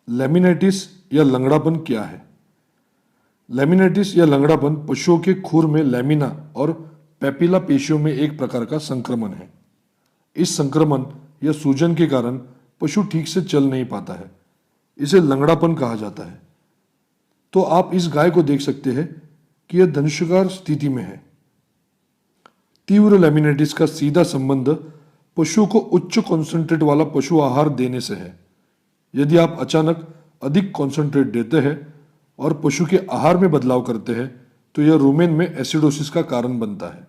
लेमिनाइटिस या लंगड़ापन क्या है? लेमिनाइटिस या लंगड़ापन पशुओं के खुर में लेमिना और पेपिला पेशियों में एक प्रकार का संक्रमण है। इस संक्रमण या सूजन के कारण पशु ठीक से चल नहीं पाता है। इसे लंगड़ापन कहा जाता है। तो आप इस गाय को देख सकते हैं कि यह धनुषाकार स्थिति में है। तीव्र लेमिनाइटिस का सीधा संबंध पशुओं को उच्च कॉन्सेंट्रेट वाला पशु आहार देने से है। यदि आप अचानक अधिक कॉन्सेंट्रेट देते हैं और पशु के आहार में बदलाव करते हैं तो यह रुमेन में एसिडोसिस का कारण बनता है।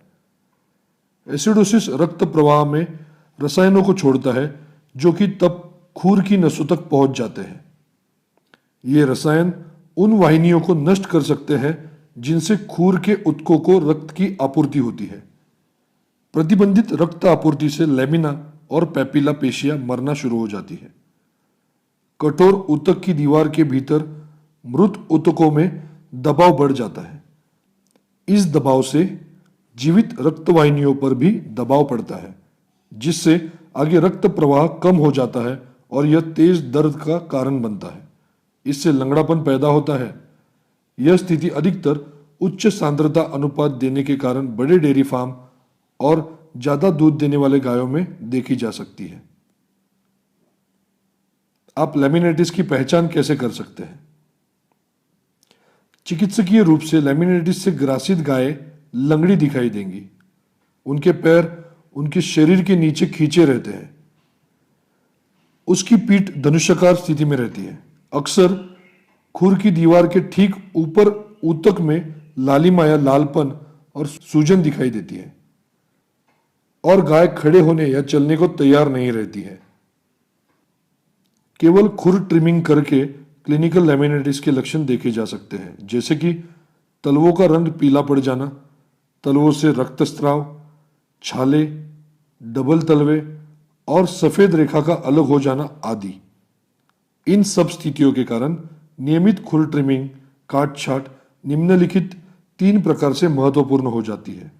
एसिडोसिस रक्त प्रवाह में रसायनों को छोड़ता है जो कि तब खूर की नसों तक पहुंच जाते हैं। ये रसायन उन वाहिनियों को नष्ट कर सकते हैं जिनसे खूर के ऊतकों को रक्त की आपूर्ति होती है। प्रतिबंधित रक्त आपूर्ति से लेमिना और पेपिला पेशियां मरना शुरू हो जाती है। कठोर ऊतक की दीवार के भीतर मृत ऊतकों में दबाव बढ़ जाता है। इस दबाव से जीवित रक्तवाहिनियों पर भी दबाव पड़ता है, जिससे आगे रक्त प्रवाह कम हो जाता है और यह तेज दर्द का कारण बनता है। इससे लंगड़ापन पैदा होता है। यह स्थिति अधिकतर उच्च सांद्रता अनुपात देने के कारण बड़े डेयरी फार्म और ज्यादा दूध देने वाले गायों में देखी जा सकती है। आप लेमिनाइटिस की पहचान कैसे कर सकते हैं? चिकित्सकीय रूप से लेमिनाइटिस से ग्रासित गाय लंगड़ी दिखाई देंगी। उनके पैर उनके शरीर के नीचे खींचे रहते हैं। उसकी पीठ धनुषाकार स्थिति में रहती है। अक्सर खुर की दीवार के ठीक ऊपर ऊतक में लालिमा या लालपन और सूजन दिखाई देती है और गाय खड़े होने या चलने को तैयार नहीं रहती है। केवल खुर ट्रिमिंग करके क्लिनिकल लेमिनाइटिस के लक्षण देखे जा सकते हैं, जैसे कि तलवों का रंग पीला पड़ जाना, तलवों से रक्तस्राव, छाले, डबल तलवे और सफेद रेखा का अलग हो जाना आदि। इन सब स्थितियों के कारण नियमित खुर ट्रिमिंग काट छाट निम्नलिखित 3 प्रकार से महत्वपूर्ण हो जाती है।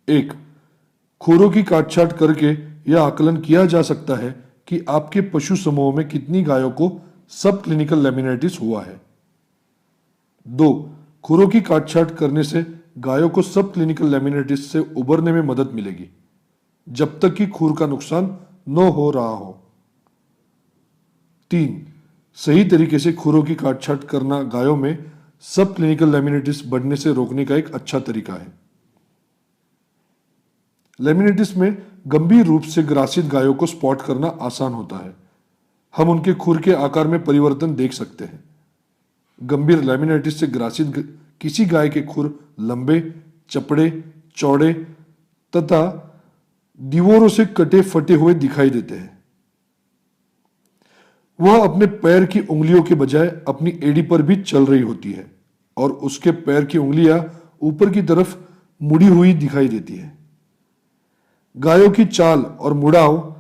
1. खुरों की काट छाट करके यह आकलन किया जा सकता है कि आपके पशु समूह में कितनी गायों को सब क्लिनिकल लेमिनाइटिस हुआ है। 2. खुरों की काट छाट करने से गायों को सब क्लिनिकल लेमिनाइटिस से उबरने में मदद मिलेगी जब तक कि खुर का नुकसान न हो रहा हो। 3. सही तरीके से खुरों की काट छाट करना गायों में सब क्लिनिकल लेमिनाइटिस बढ़ने से रोकने का एक अच्छा तरीका है। लेमिनाइटिस में गंभीर रूप से ग्रासित गायों को स्पॉट करना आसान होता है। हम उनके खुर के आकार में परिवर्तन देख सकते हैं। गंभीर लेमिनाइटिस से ग्रासित किसी गाय के खुर लंबे, चपड़े, चौड़े तथा दीवारों से कटे फटे हुए दिखाई देते हैं। वह अपने पैर की उंगलियों के बजाय अपनी एड़ी पर भी चल रही होती है और उसके पैर की उंगलियां ऊपर की तरफ मुड़ी हुई दिखाई देती है। गायों की चाल और मुड़ाव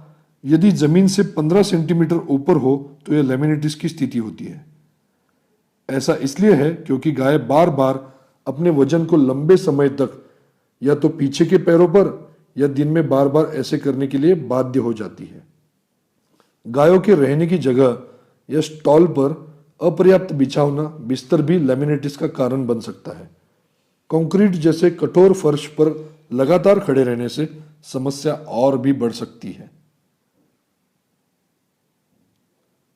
यदि जमीन से 15 सेंटीमीटर ऊपर हो तो यह लेमिनाइटिस की स्थिति होती है। ऐसा इसलिए है क्योंकि गाय बार बार अपने वजन को लंबे समय तक या तो पीछे के पैरों पर या दिन में बार बार ऐसे करने के लिए बाध्य हो जाती है। गायों के रहने की जगह या स्टॉल पर अपर्याप्त बिछावना बिस्तर भी लेमिनाइटिस का कारण बन सकता है। कंक्रीट जैसे कठोर फर्श पर लगातार खड़े रहने से समस्या और भी बढ़ सकती है।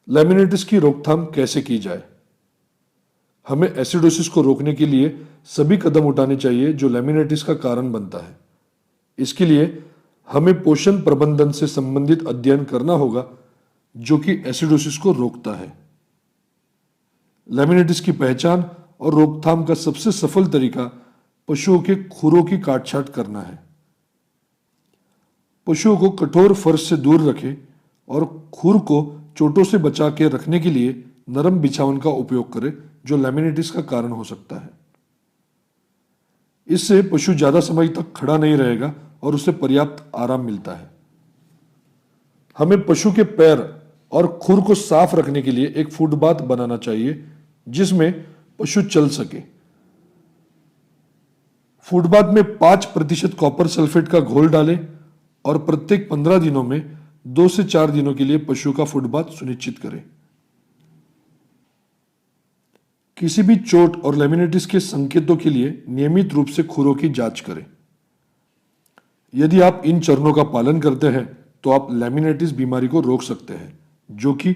लेमिनाइटिस की रोकथाम कैसे की जाए? हमें एसिडोसिस को रोकने के लिए सभी कदम उठाने चाहिए जो लेमिनाइटिस का कारण बनता है। इसके लिए हमें पोषण प्रबंधन से संबंधित अध्ययन करना होगा जो कि एसिडोसिस को रोकता है। लेमिनाइटिस की पहचान और रोकथाम का सबसे सफल तरीका पशुओं के खुरों की काटछाट करना है। पशुओं को कठोर फर्श से दूर रखें और खुर को चोटों से बचा के रखने के लिए नरम बिछावन का उपयोग करें जो लेमिनाइटिस का कारण हो सकता है। इससे पशु ज्यादा समय तक खड़ा नहीं रहेगा और उसे पर्याप्त आराम मिलता है। हमें पशु के पैर और खुर को साफ रखने के लिए एक फुटबाथ बनाना चाहिए जिसमें पशु चल सके। फुटबाथ में 5% कॉपर सल्फेट का घोल डालें और प्रत्येक 15 दिनों में 2 से 4 दिनों के लिए पशु का फुटबाथ सुनिश्चित करें। किसी भी चोट और लेमिनेटिस के संकेतों के लिए नियमित रूप से खुरों की जांच करें। यदि आप इन चरणों का पालन करते हैं तो आप लेमिनेटिस बीमारी को रोक सकते हैं, जो कि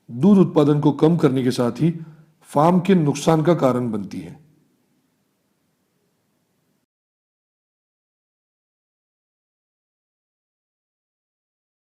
दूध उत्पादन को कम करने के साथ ही फार्म के नुकसान का कारण बनती है।